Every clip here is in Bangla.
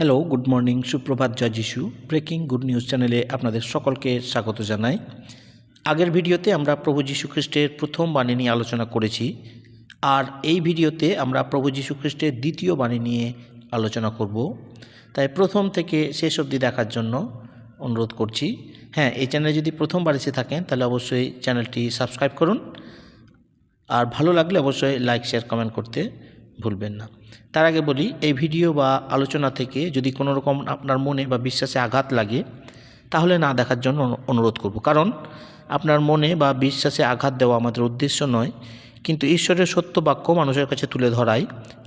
হ্যালো, গুড মর্নিং, সুপ্রভাত, জয় যিশু। ব্রেকিং গুড নিউজ চ্যানেলে আপনাদের সকলকে স্বাগত জানাই। আগের ভিডিওতে আমরা প্রভু যীশু খ্রিস্টের প্রথম বাণী নিয়ে আলোচনা করেছি, আর এই ভিডিওতে আমরা প্রভু যীশু খ্রিস্টের দ্বিতীয় বাণী নিয়ে আলোচনা করব। তাই প্রথম থেকে শেষ অবধি দেখার জন্য অনুরোধ করছি। হ্যাঁ, এই চ্যানেলে যদি প্রথমবার এসে থাকেন তাহলে অবশ্যই চ্যানেলটি সাবস্ক্রাইব করুন, আর ভালো লাগলে অবশ্যই লাইক, শেয়ার, কমেন্ট করতে ভুলবেন না। তার আগে বলি, এই ভিডিও বা আলোচনা থেকে যদি কোনো রকম আপনার মনে বা বিশ্বাসে আঘাত লাগে তাহলে না দেখার জন্য অনুরোধ করব। কারণ আপনার মনে বা বিশ্বাসে আঘাত দেওয়া আমাদের উদ্দেশ্য নয়, কিন্তু ঈশ্বরের সত্য বাক্য মানুষের কাছে তুলে ধরাই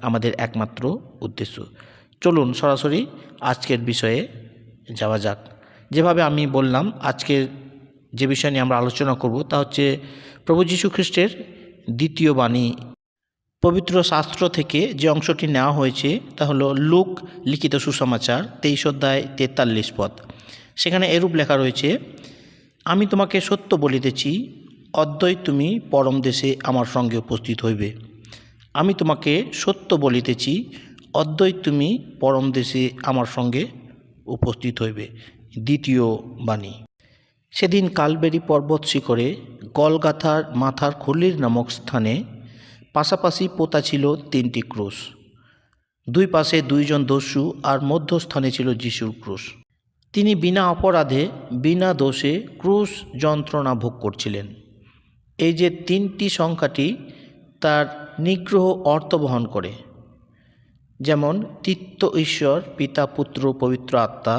আমাদের একমাত্র উদ্দেশ্য। চলুন সরাসরি আজকের বিষয়ে যাওয়া যাক। যেভাবে আমি বললাম, আজকের যে বিষয় নিয়ে আমরা আলোচনা করব তা হচ্ছে প্রভু যীশু খ্রিস্টের দ্বিতীয় বাণী। পবিত্র শাস্ত্র থেকে যে অংশটি নেওয়া হয়েছে তা হলো লুক লিখিত সুসমাচার 23 অধ্যায় 43 পদ। সেখানে এরূপ লেখা রয়েছে, আমি তোমাকে সত্য বলিতেছি, অদ্বৈ তুমি পরম দেশে আমার সঙ্গে উপস্থিত হইবে। আমি তোমাকে সত্য বলিতেছি, অদ্বৈ তুমি পরম দেশে আমার সঙ্গে উপস্থিত হইবে। দ্বিতীয় বাণী। সেদিন কালবেরি পর্বত শিখরে গলগাথার মাথার খুলির নামক স্থানে পাশাপাশি পোতা ছিল 3টি ক্রুশ। দুই পাশে 2 জন দস্যু, আর মধ্যস্থানে ছিল যিশুর ক্রুশ। তিনি বিনা অপরাধে বিনা দোষে ক্রুশ যন্ত্রণা ভোগ করছিলেন। এই যে 3টি সংখ্যাটি তার নিগ্রহ অর্থ বহন করে, যেমন তৃতীয় ঈশ্বর, পিতা, পুত্র, পবিত্র আত্মা।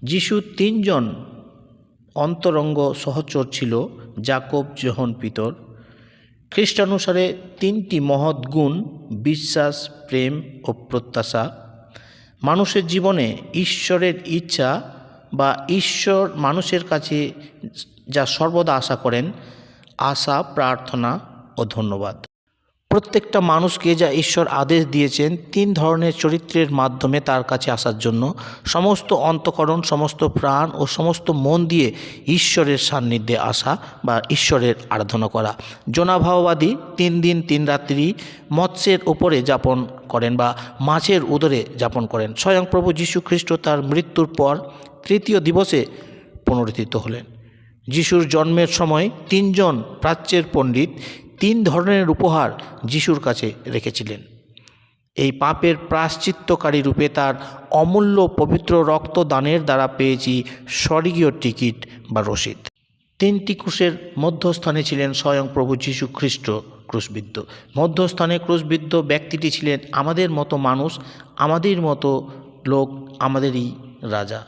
যিশু 3 জন অন্তরঙ্গ সহচর ছিল, যাকব, যোহন, পিতর। খ্রিস্টানুসারে 3টি মহৎ গুণ, বিশ্বাস, প্রেম ও প্রত্যাশা। মানুষের জীবনে ঈশ্বরের ইচ্ছা বা ঈশ্বর মানুষের কাছে যা সর্বদা আশা করেন, আশা, প্রার্থনা ও ধন্যবাদ। প্রত্যেকটা মানুষকে যা ঈশ্বর আদেশ দিয়েছেন 3 ধরনের চরিত্রের মাধ্যমে তার কাছে আসার জন্য, সমস্ত অন্তঃকরণ, সমস্ত প্রাণ ও সমস্ত মন দিয়ে ঈশ্বরের সান্নিধ্যে আসা বা ঈশ্বরের আরাধনা করা। জোনাভাববাদী 3 দিন 3 রাত্রি মৎস্যের ওপরে যাপন করেন বা মাছের উদরে যাপন করেন। স্বয়ং প্রভু যীশু খ্রিস্ট তার মৃত্যুর পর 3য় দিবসে পুনরুত্থিত হলেন। যিশুর জন্মের সময় 3 জন প্রাচ্যের পণ্ডিত 3 ধরনের উপহার যিশুর কাছে রেখেছিলেন। এই পাপের প্রায়শ্চিত্তকারী রূপে তার অমূল্য পবিত্র রক্ত দানের দ্বারা পেয়েছি স্বর্গীয় টিকিট বা রসিদ। 3টি ক্রুশের মধ্যস্থানে ছিলেন স্বয়ং প্রভু যীশু খ্রিস্ট ক্রুশবিদ্ধ। মধ্যস্থানে ক্রুশবিদ্ধ ব্যক্তিটি ছিলেন আমাদের মতো মানুষ, আমাদের মতো লোক, আমাদেরই রাজা।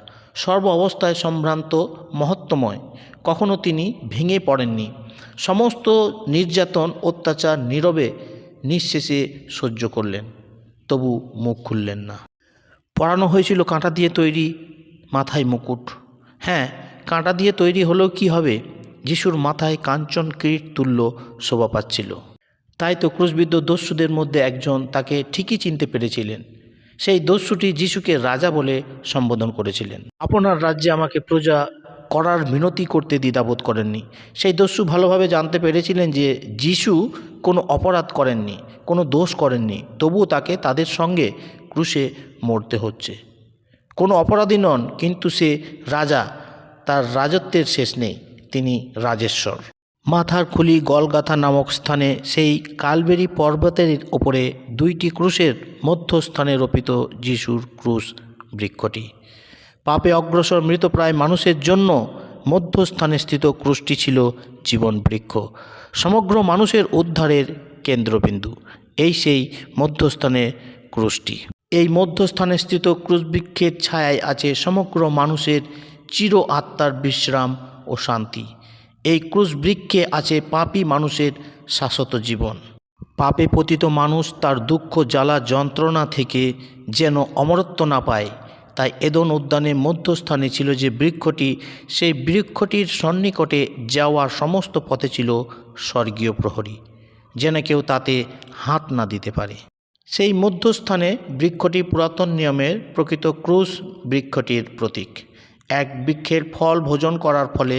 সর্ব অবস্থায় সম্ভ্রান্ত, মহত্বময়। কখনো তিনি ভেঙে পড়েননি। সমস্ত নির্যাতন, অত্যাচার নীরবে নিঃশেষে সহ্য করলেন, তবু মুখ খুললেন না। পরানো হয়েছিল কাঁটা দিয়ে তৈরি মাথায় মুকুট। হ্যাঁ, কাঁটা দিয়ে তৈরি হলেও কি হবে, যিশুর মাথায় কাঞ্চন কিরীট তুল্য শোভা পাচ্ছিল। তাই তো ক্রুশবিদ্ধ দস্যুদের মধ্যে একজন তাকে ঠিকই চিনতে পেরেছিলেন। সেই দস্যুটি যিশুকে রাজা বলে সম্বোধন করেছিলেন। আপনার রাজ্যে আমাকে প্রজা করার মিনতি করতে দ্বিধাবোধ করেননি। সেই দস্যু ভালোভাবে জানতে পেরেছিলেন যে যিশু কোনো অপরাধ করেননি, কোনো দোষ করেননি, তবুও তাকে তাদের সঙ্গে ক্রুশে মরতে হচ্ছে। কোনো অপরাধী নন, কিন্তু সে রাজা, তার রাজত্বের শেষ নেই, তিনি রাজেশ্বর। মাথার খুলি গলগাথা নামক স্থানে সেই কালবেরি পর্বতের ওপরে 2টি ক্রুশের মধ্যস্থানে রোপিত যিশুর ক্রুশ বৃক্ষটি। পাপে অগ্রসর মৃতপ্রায় মানুষের জন্য মধ্যস্থানে স্থিত ক্রুশটি ছিল জীবন বৃক্ষ, সমগ্র মানুষের উদ্ধারের কেন্দ্রবিন্দু। এই সেই মধ্যস্থানে ক্রুশটি। এই মধ্যস্থানে স্থিত ক্রুশবৃক্ষের ছায়ায় আছে সমগ্র মানুষের চির আত্মার বিশ্রাম ও শান্তি। এই ক্রুশবৃক্ষে আছে পাপী মানুষের শাশ্বত জীবন। পাপে পতিত মানুষ তার দুঃখ, জ্বালা, যন্ত্রণা থেকে যেন অমরত্ব না পায়, তাই এদন উদ্যানে মধ্যস্থানে ছিল যে বৃক্ষটি, সেই বৃক্ষটির সন্নিকটে যাওয়ার সমস্ত পথে ছিল স্বর্গীয় প্রহরী, যেন কেউ তাতে হাত না দিতে পারে। সেই মধ্যস্থানে বৃক্ষটি পুরাতন নিয়মের প্রকৃত ক্রুশ বৃক্ষটির প্রতীক। এক বৃক্ষের ফল ভোজন করার ফলে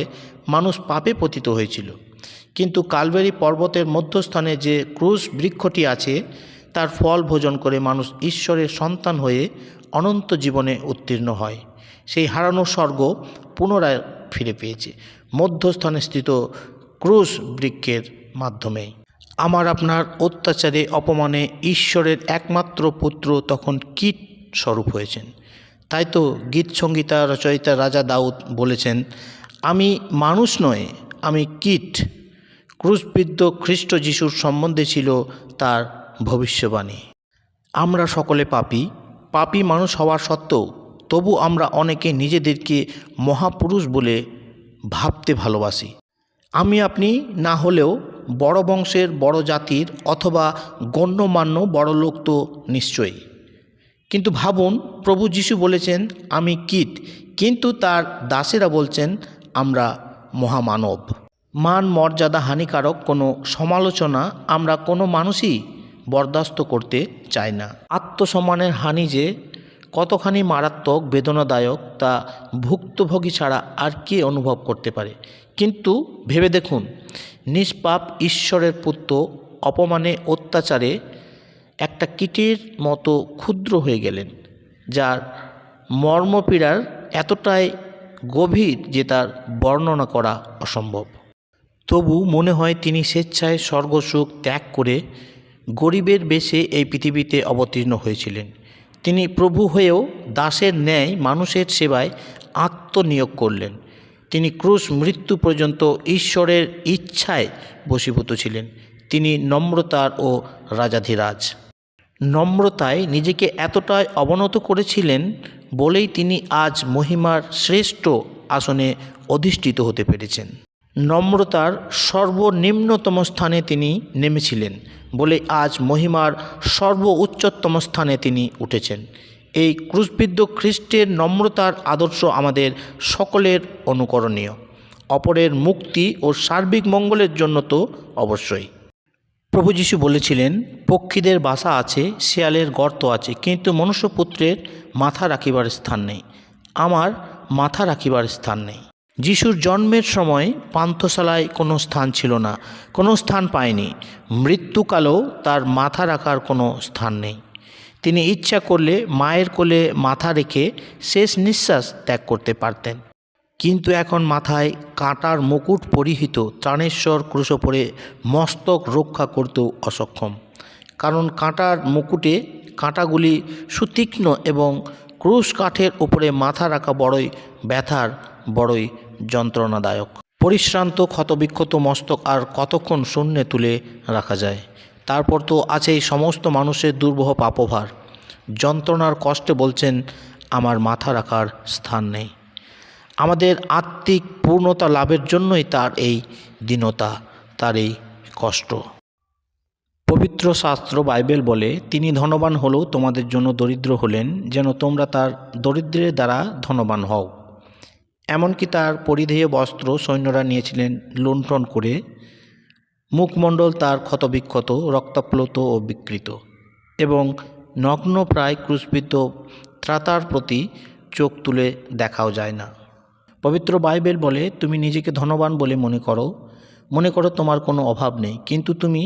মানুষ পাপে পতিত হয়েছিল, কিন্তু কালবেরি পর্বতের মধ্যস্থানে যে ক্রুশ বৃক্ষটি আছে তার ফল ভোজন করে মানুষ ঈশ্বরের সন্তান হয়ে অনন্ত জীবনে উত্তীর্ণ হয়। সেই হারানো স্বর্গ পুনরায় ফিরে পেয়েছে মধ্যস্থানে স্থিত ক্রুশ বৃক্ষের মাধ্যমে। আমার আপনার অত্যাচারে অপমানে ঈশ্বরের একমাত্র পুত্র তখন কীট স্বরূপ হয়েছেন। তাই তো গীত সংগীতা রচয়িতা রাজা দাউদ বলেছেন, আমি মানুষ নয়, আমি কীট। ক্রুশবিদ্ধ খ্রিস্ট যিশুর সম্বন্ধে ছিল তার ভবিষ্যবাণী। আমরা সকলে পাপী মানুষ হওয়ার সত্ত্বেও তবু আমরা অনেকে নিজেদেরকে মহাপুরুষ বলে ভাবতে ভালোবাসি। আমি আপনি না হলেও বড় বংশের, বড় জাতির অথবা গণ্যমান্য বড় লোক তো নিশ্চয়ই। কিন্তু ভাবুন, প্রভু যিশু বলেছেন আমি কীট, কিন্তু তার দাসেরা বলছেন আমরা মহামানব। মান মর্যাদা হানিকারক কোনো সমালোচনা আমরা কোনো মানুষই বরদাস্ত করতে চাই না। আত্মসম্মানের হানি যে কতখানি মারাত্মক বেদনাদায়ক তা ভুক্তভোগী ছাড়া আর কে অনুভব করতে পারে। কিন্তু ভেবে দেখুন, নিষ্পাপ ঈশ্বরের পুত্র অপমানে, অত্যাচারে একটা কীটের মতো ক্ষুদ্র হয়ে গেলেন, যার মর্মপীড়ার এতটাই গভীর যে তার বর্ণনা করা অসম্ভব। তবু মনে হয় তিনি স্বেচ্ছায় স্বর্গসুখ ত্যাগ করে গরিবের বেশে এই পৃথিবীতে অবতীর্ণ হয়েছিলেন। তিনি প্রভু হয়েও দাসের ন্যায় মানুষের সেবায় আত্মনিয়োগ করলেন। তিনি ক্রুশ মৃত্যু পর্যন্ত ঈশ্বরের ইচ্ছায় বশীভূত ছিলেন। তিনি নম্রতার ও রাজাধিরাজ। নম্রতায় নিজেকে এতটাই অবনত করেছিলেন বলেই তিনি আজ মহিমার শ্রেষ্ঠ আসনে অধিষ্ঠিত হতে পেরেছেন। নম্রতার সর্বনিম্নতম স্থানে তিনি নেমেছিলেন বলে আজ মহিমার সর্বোচ্চতম স্থানে তিনি উঠেছেন। এই ক্রুশবিদ্ধ খ্রিস্টের নম্রতার আদর্শ আমাদের সকলের অনুকরণীয়, অপরের মুক্তি ও সার্বিক মঙ্গলের জন্য তো অবশ্যই। প্রভু যিশু বলেছিলেন, পক্ষীদের বাসা আছে, শেয়ালের গর্ত আছে, কিন্তু মনুষ্যপুত্রের মাথা রাখিবার স্থান নেই। আমার মাথা রাখিবার স্থান নেই। যিশুর জন্মের সময় পান্থশালায় কোনো স্থান ছিল না, কোনো স্থান পায়নি। মৃত্যুকালেও তার মাথা রাখার কোনো স্থান নেই। তিনি ইচ্ছা করলে মায়ের কোলে মাথা রেখে শেষ নিঃশ্বাস ত্যাগ করতে পারতেন, কিন্তু এখন মাথায় কাঁটার মুকুট পরিহিত ত্রাণেশ্বর ক্রুশে পড়ে মস্তক রক্ষা করতেও অসক্ষম। কারণ কাঁটার মুকুটে কাঁটাগুলি সুতীক্ষ্ণ এবং ক্রুশ কাঠের উপরে মাথা রাখা বড়ই ব্যথার, বড়ই যন্ত্রণাদায়ক। পরিশ্রান্ত ক্ষতবিক্ষত মস্তক আর কতক্ষণ শূন্যে তুলে রাখা যায়? তারপর তো আছে এই সমস্ত মানুষের দুর্বহ পাপভার। যন্ত্রণার কষ্টে বলছেন, আমার মাথা রাখার স্থান নেই। আমাদের আত্মিক পূর্ণতা লাভের জন্যই তার এই দীনতা, তার এই কষ্ট। পবিত্র শাস্ত্র বাইবেল বলে, তিনি ধনবান হলেও তোমাদের জন্য দরিদ্র হলেন, যেন তোমরা তার দরিদ্রের দ্বারা ধনবান হও। এমনকি তার পরিধেয় বস্ত্র সৈন্যরা নিয়েছিলেন লুণ্ঠন করে। মুখমণ্ডল তার ক্ষতবিক্ষত, রক্তাপ্লুত ও বিকৃত, এবং নগ্ন প্রায় ক্রুশবিদ্ধ ত্রাতার প্রতি চোখ তুলে দেখাও যায় না। পবিত্র বাইবেল বলে, তুমি নিজেকে ধনবান বলে মনে করো তোমার কোনো অভাব নেই, কিন্তু তুমি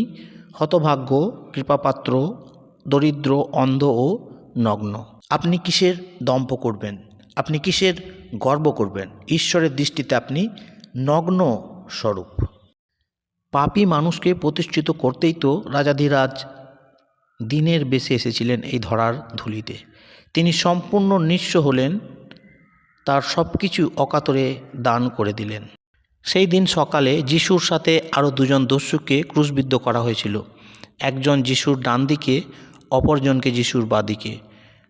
হতভাগ্য, কৃপাপাত্র, দরিদ্র, অন্ধ ও নগ্ন। আপনি কিসের দম্ভ করবেন? আপনি কিসের গর্ব করবেন? ঈশ্বরের দৃষ্টিতে আপনি নগ্ন স্বরূপ। পাপী মানুষকে প্রতিষ্ঠিত করতেই তো রাজাধিরাজ দিনের বেশে এসেছিলেন এই ধরার ধুলিতে। তিনি সম্পূর্ণ নিঃস্ব হলেন, তার সব কিছু অকাতরে দান করে দিলেন। সেই দিন সকালে যিশুর সাথে আরও দুজন দস্যুকে ক্রুশবিদ্ধ করা হয়েছিল। একজন যিশুর ডান দিকে, অপরজনকে যিশুর বাদিকে।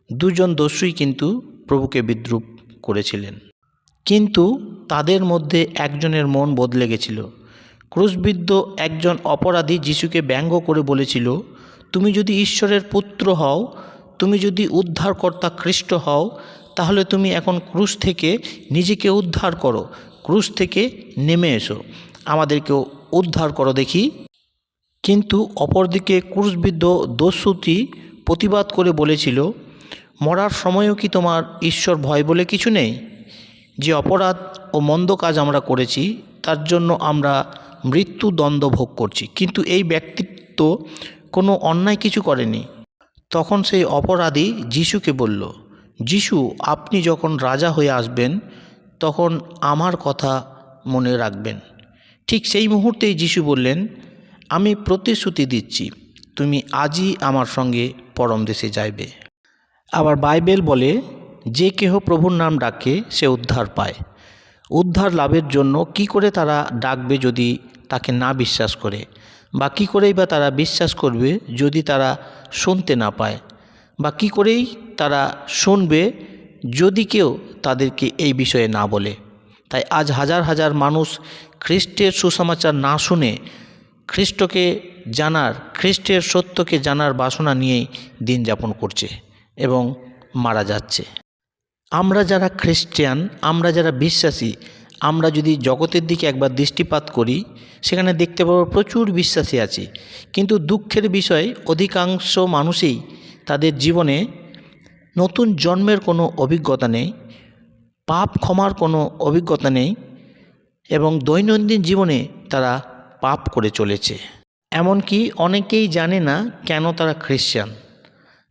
দুজন দস্যুই কিন্তু প্রভুকে বিদ্রূপ করেছিলেন, কিন্তু তাদের মধ্যে একজনের মন বদলে গেছিল। ক্রুশবিদ্ধ একজন অপরাধী যিশুকে ব্যঙ্গ করে বলেছিল, তুমি যদি ঈশ্বরের পুত্র হও, তুমি যদি উদ্ধারকর্তা খ্রিস্ট হও, তাহলে তুমি এখন ক্রুশ থেকে নিজেকে উদ্ধার করো, ক্রুশ থেকে নেমে এসো, আমাদেরকেও উদ্ধার করো দেখি। কিন্তু অপরদিকে ক্রুশবিদ্ধ দস্যুটি প্রতিবাদ করে বলেছিল, মরার সময়ও কি তোমার ঈশ্বর ভয় বলে কিছু নেই? যে অপরাধ ও মন্দ কাজ আমরা করেছি তার জন্য আমরা মৃত্যুদণ্ড ভোগ করছি, কিন্তু এই ব্যক্তিত্ব কোনো অন্যায় কিছু করেনি। তখন সেই অপরাধী যিশুকে বলল, যিশু, আপনি যখন রাজা হয়ে আসবেন তখন আমার কথা মনে রাখবেন। ঠিক সেই মুহূর্তেই যিশু বললেন, আমি প্রতিশ্রুতি দিচ্ছি, তুমি আজই আমার সঙ্গে পরম দেশে যাইবে। আবার বাইবেল বলে, যে কেহ প্রভুর নাম ডাকে সে উদ্ধার পায়। উদ্ধার লাভের জন্য কি করে তারা ডাকবে যদি তাকে না বিশ্বাস করে? বা কী করেই বা তারা বিশ্বাস করবে যদি তারা শুনতে না পায়? বা কী করেই তারা শুনবে যদি কেউ তাদেরকে এই বিষয়ে না বলে? তাই আজ হাজার হাজার মানুষ খ্রিস্টের সুসমাচার না শুনে খ্রিস্টকে জানার, খ্রিস্টের সত্যকে জানার বাসনা নিয়েই দিন যাপন করছে এবং মারা যাচ্ছে। আমরা যারা খ্রিস্টান, আমরা যারা বিশ্বাসী, আমরা যদি জগতের দিকে একবার দৃষ্টিপাত করি সেখানে দেখতে পাবো প্রচুর বিশ্বাসী আছে, কিন্তু দুঃখের বিষয় অধিকাংশ মানুষই তাদের জীবনে নতুন জন্মের কোনো অভিজ্ঞতা নেই, পাপ ক্ষমার কোনো অভিজ্ঞতা নেই এবং দৈনন্দিন জীবনে তারা পাপ করে চলেছে। এমনকি অনেকেই জানে না কেন তারা খ্রিস্টান।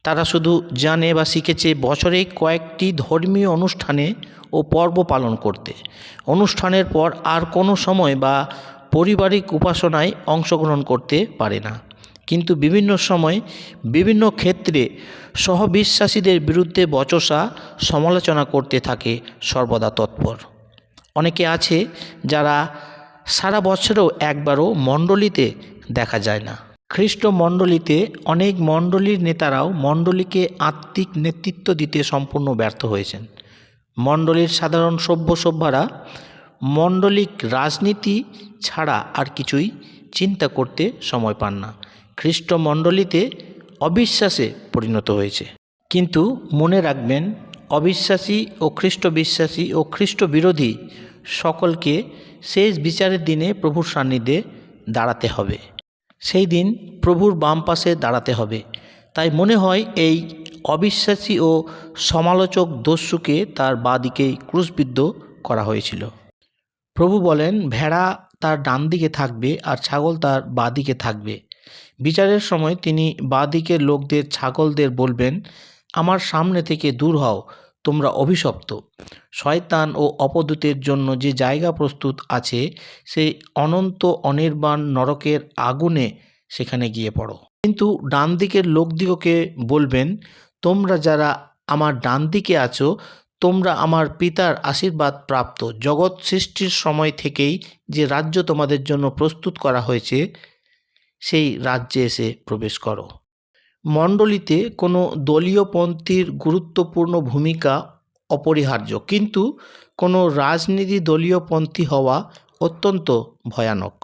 তারা শুধু জানে বা শিখেছে বছরে কয়েকটি ধর্মীয় অনুষ্ঠানে ও পর্ব পালন করতে। অনুষ্ঠানের পর আর কোনো সময় বা পারিবারিক উপাসনায় অংশগ্রহণ করতে পারে না, কিন্তু বিভিন্ন সময় বিভিন্ন ক্ষেত্রে সহবিশ্বাসীদের বিরুদ্ধে বচসা সমালোচনা করতে থাকে সর্বদা তৎপর। অনেকে আছে যারা সারা বছরেও একবারও মণ্ডলীতে দেখা যায় না। খ্রিস্ট মণ্ডলীতে অনেক মণ্ডলীর নেতারাও মণ্ডলীকে আত্মিক নেতৃত্ব দিতে সম্পূর্ণ ব্যর্থ হয়েছেন। মণ্ডলীর সাধারণ সভ্যরা মণ্ডলিক রাজনীতি ছাড়া আর কিছুই চিন্তা করতে সময় পান না। খ্রিস্ট মণ্ডলীতে অবিশ্বাসে পরিণত হয়েছে। কিন্তু মনে রাখবেন, অবিশ্বাসী ও খ্রিস্ট বিশ্বাসী ও খ্রিস্ট বিরোধী সকলকে শেষ বিচারের দিনে প্রভুর সান্নিধ্যে দাঁড়াতে হবে। সেই দিন প্রভুর বাম পাশে দাঁড়াতে হবে। তাই মনে হয় এই অবিশ্বাসী ও সমালোচক দস্যুকে তার বাঁদিকেই ক্রুশবিদ্ধ করা হয়েছিল। প্রভু বলেন, ভেড়া তার ডান দিকে থাকবে আর ছাগল তার বাঁদিকে থাকবে। বিচারের সময় তিনি বাঁদিকের লোকদের ছাগলদের বলবেন, আমার সামনে থেকে দূর হও, তোমরা অভিশপ্ত। শয়তান ও অপদূতের জন্য যে জায়গা প্রস্তুত আছে সেই অনন্ত অনির্বাণ নরকের আগুনে সেখানে গিয়ে পড়ো। কিন্তু ডান দিকের লোকদিগকে বলবেন, তোমরা যারা আমার ডান দিকে আছো তোমরা আমার পিতার আশীর্বাদ প্রাপ্ত, জগৎ সৃষ্টির সময় থেকেই যে রাজ্য তোমাদের জন্য প্রস্তুত করা হয়েছে সেই রাজ্যে এসে প্রবেশ করো। মণ্ডলীতে কোনো দলীয়পন্থীর গুরুত্বপূর্ণ ভূমিকা অপরিহার্য, কিন্তু কোনো রাজনীতি দলীয়পন্থী হওয়া অত্যন্ত ভয়ানক।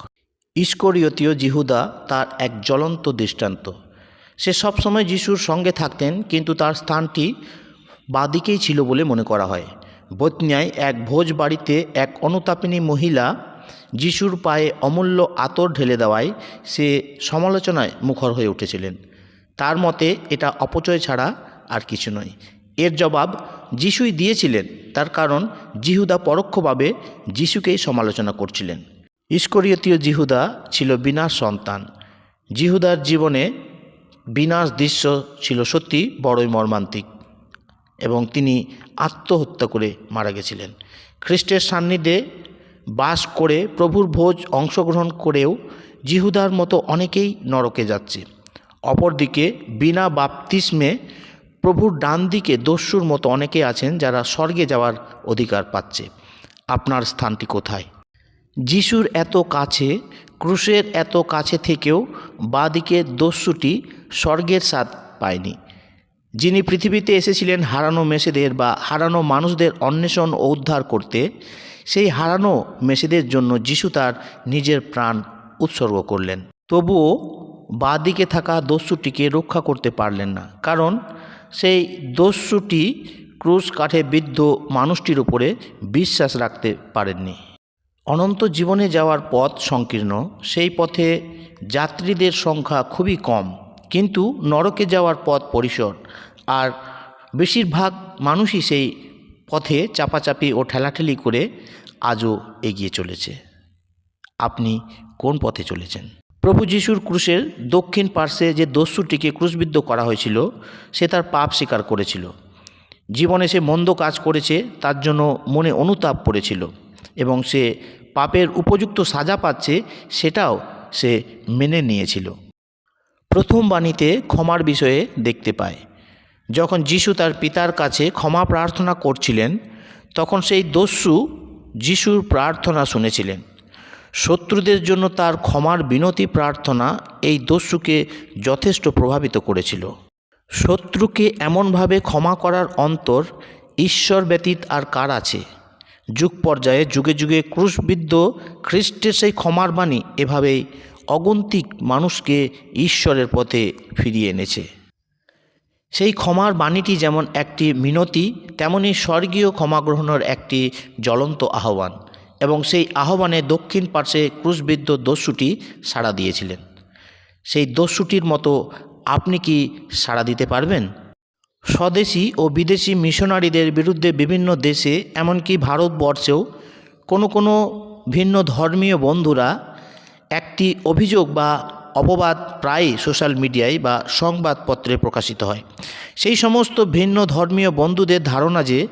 ইস্করিয়তীয় যিহুদা তার এক জ্বলন্ত দৃষ্টান্ত। সে সবসময় যিশুর সঙ্গে থাকতেন, কিন্তু তার স্থানটি বাঁদিকেই ছিল বলে মনে করা হয়। বতনিয়ায় এক ভোজ বাড়িতে এক অনুতাপিনী মহিলা যিশুর পায়ে অমূল্য আতর ঢেলে দেওয়ায় সে সমালোচনায় মুখর হয়ে উঠেছিলেন। তার মতে এটা অপচয় ছাড়া আর কিছু নয়। এর জবাব যিশুই দিয়েছিলেন, তার কারণ যিহুদা পরোক্ষভাবে যিশুকেই সমালোচনা করছিলেন। ইস্করিয়তীয় যিহুদা ছিল বিনাশ সন্তান। যিহুদার জীবনে বিনাশ দৃশ্য ছিল সত্যি বড়ই মর্মান্তিক এবং তিনি আত্মহত্যা করে মারা গেছিলেন। খ্রিস্টের সান্নিধ্যে বাস করে প্রভুর ভোজ অংশগ্রহণ করেও যিহুদার মতো অনেকেই নরকে যাচ্ছে। অপরদিকে বিনা বাপ্তিস্মে প্রভুর ডান দিকে দস্যুর মতো অনেকে আছেন যারা স্বর্গে যাওয়ার অধিকার পাচ্ছে। আপনার স্থানটি কোথায়? যিশুর এত কাছে, ক্রুশের এত কাছে থেকেও বাঁদিকে দস্যুটি স্বর্গের স্বাদ পায়নি। যিনি পৃথিবীতে এসেছিলেন হারানো মেষেদের বা হারানো মানুষদের অন্বেষণ ও উদ্ধার করতে, সেই হারানো মেষেদের জন্য যিশু তার নিজের প্রাণ উৎসর্গ করলেন। তবুও বাঁদিকে থাকা দস্যুটিকে রক্ষা করতে পারলেন না, কারণ সেই দস্যুটি ক্রুশ কাঠে বিদ্ধ মানুষটির উপরে বিশ্বাস রাখতে পারেননি। অনন্ত জীবনে যাওয়ার পথ সংকীর্ণ, সেই পথে যাত্রীদের সংখ্যা খুবই কম, কিন্তু নরকে যাওয়ার পথ পরিসর, আর বেশিরভাগ মানুষই সেই পথে চাপাচাপি ও ঠেলাঠেলি করে আজও এগিয়ে চলেছে। আপনি কোন পথে চলেছেন? প্রভু যিশুর ক্রুশের দক্ষিণ পার্শ্বে যে দস্যুটিকে ক্রুশবিদ্ধ করা হয়েছিল সে তার পাপ স্বীকার করেছিল। জীবনে সে মন্দ কাজ করেছে, তার জন্য মনে অনুতাপ পড়েছিল এবং সে পাপের উপযুক্ত সাজা পাচ্ছে সেটাও সে মেনে নিয়েছিল। প্রথম বাণীতে ক্ষমার বিষয়ে দেখতে পায়। যখন যিশু তার পিতার কাছে ক্ষমা প্রার্থনা করছিলেন তখন সেই দস্যু যিশুর প্রার্থনা শুনেছিলেন। শত্রুদের জন্য তার ক্ষমার বিনতি প্রার্থনা এই দস্যুকে যথেষ্ট প্রভাবিত করেছিল। শত্রুকে এমনভাবে ক্ষমা করার অন্তর ঈশ্বর ব্যতীত আর কার আছে? যুগ পর্যায়ে যুগে যুগে ক্রুশবিদ্ধ খ্রিস্টের সেই ক্ষমার বাণী এভাবেই অগন্তিক মানুষকে ঈশ্বরের পথে ফিরিয়ে এনেছে। সেই ক্ষমার বাণীটি যেমন একটি মিনতি, তেমনি স্বর্গীয় ক্ষমা গ্রহণের একটি জ্বলন্ত আহ্বান, এবং সেই আহ্বানে দক্ষিণ পার্শ্বে ক্রুশবিদ্ধ দস্যুটি সাড়া দিয়েছিলেন। সেই দস্যুটির মতো আপনি কি সাড়া দিতে পারবেন? স্বদেশী ও বিদেশি মিশনারিদের বিরুদ্ধে বিভিন্ন দেশে, এমনকি ভারতবর্ষেও কোনো ভিন্ন ধর্মীয় বন্ধুরা একটি অভিযোগ বা অপবাদ প্রায়ই সোশ্যাল মিডিয়ায় বা সংবাদপত্রে প্রকাশিত হয়। সেই সমস্ত ভিন্ন ধর্মীয় বন্ধুদের ধারণা যে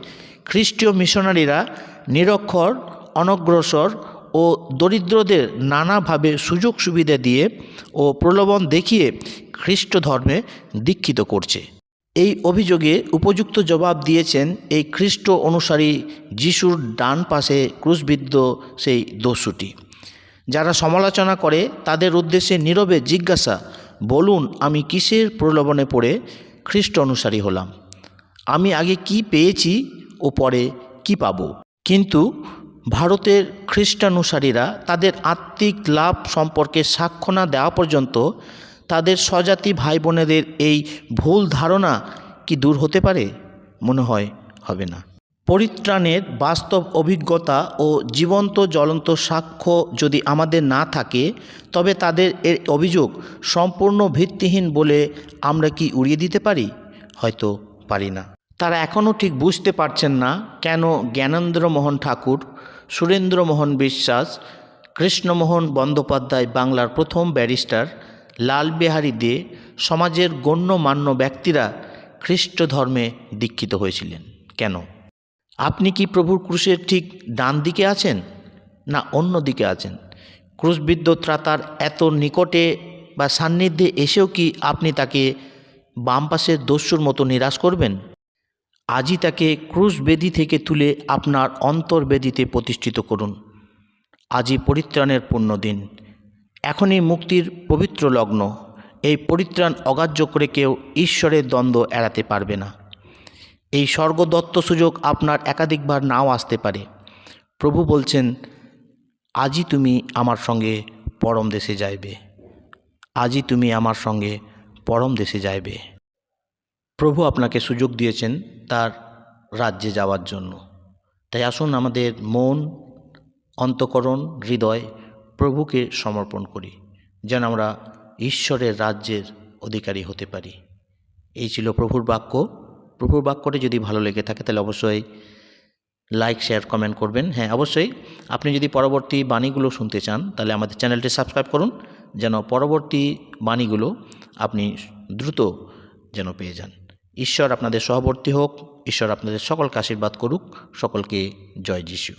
খ্রিস্টীয় মিশনারিরা নিরক্ষর, অনগ্রসর ও দরিদ্রদের নানাভাবে সুযোগ সুবিধা দিয়ে ও প্রলোভন দেখিয়ে খ্রিস্ট ধর্মে দীক্ষিত করছে। এই অভিযোগে উপযুক্ত জবাব দিয়েছেন এই খ্রিস্ট অনুসারী যিশুর ডান পাশে ক্রুশবিদ্ধ সেই দস্যুটি। যারা সমালোচনা করে তাদের উদ্দেশ্যে নীরবে জিজ্ঞাসা, বলুন আমি কিসের প্রলোভনে পড়ে খ্রিস্ট অনুসারী হলাম? আমি আগে কি পেয়েছি ও পরে কি পাব? কিন্তু ভারতের খ্রিস্টানুসারীরা তাদের আত্মিক লাভ সম্পর্কে সাক্ষ্য না দেওয়া পর্যন্ত তাদের স্বজাতি ভাই বোনেদের এই ভুল ধারণা কি দূর হতে পারে? মনে হয় হবে না। পরিত্রাণের বাস্তব অভিজ্ঞতা ও জীবন্ত জ্বলন্ত সাক্ষ্য যদি আমাদের না থাকে তবে তাদের এর অভিযোগ সম্পূর্ণ ভিত্তিহীন বলে আমরা কি উড়িয়ে দিতে পারি? হয়তো পারি না। তারা এখনও ঠিক বুঝতে পারছেন না কেন জ্ঞানেন্দ্রমোহন ঠাকুর, সুরেন্দ্রমোহন বিশ্বাস, কৃষ্ণমোহন বন্দ্যোপাধ্যায়, বাংলার প্রথম ব্যারিস্টার, লালবিহারী দে, সমাজের গণ্যমান্য ব্যক্তিরা খ্রিস্ট ধর্মে দীক্ষিত হয়েছিলেন কেন? আপনি কি প্রভুর ক্রুশের ঠিক ডান দিকে আছেন না অন্য দিকে আছেন? ক্রুশবিদ্ধ ত্রাতার এত নিকটে বা সান্নিধ্যে এসেও কি আপনি তাকে বাম পাশের দস্যুর মতো নিরাশ করবেন? আজই তাকে ক্রুশবেদী থেকে তুলে আপনার অন্তর্বেদীতে প্রতিষ্ঠিত করুন। আজই পরিত্রাণের পুণ্য দিন। এখনই মুক্তির পবিত্র লগ্ন। এই পরিত্রাণ অগ্রাহ্য করে কেউ ঈশ্বরের দ্বন্দ্ব এড়াতে পারবে না। এই স্বর্গদত্ত সুযোগ আপনার একাধিকবার নাও আসতে পারে। প্রভু বলছেন, আজই তুমি আমার সঙ্গে পরম দেশে যাইবে। আজই তুমি আমার সঙ্গে পরম দেশে যাইবে। প্রভু আপনাকে সুযোগ দিয়েছেন তার রাজ্যে যাওয়ার জন্য। তাই আসুন আমাদের মন, অন্তঃকরণ, হৃদয় প্রভুকে সমর্পণ করি, যেন আমরা ঈশ্বরের রাজ্যের অধিকারী হতে পারি। এই ছিল প্রভুর বাক্য। প্রভুর বাক্যটি যদি ভালো লেগে থাকে তাহলে অবশ্যই লাইক, শেয়ার, কমেন্ট করবেন। হ্যাঁ, অবশ্যই আপনি যদি পরবর্তী বাণীগুলো শুনতে চান তাহলে আমাদের চ্যানেলটি সাবস্ক্রাইব করুন, যেন পরবর্তী বাণীগুলো আপনি দ্রুত যেন পেয়ে যান। ঈশ্বর আপনাদের সহবর্তী হোক। ঈশ্বর আপনাদের সকলকে আশীর্বাদ করুক। সকলকে জয় যিশু।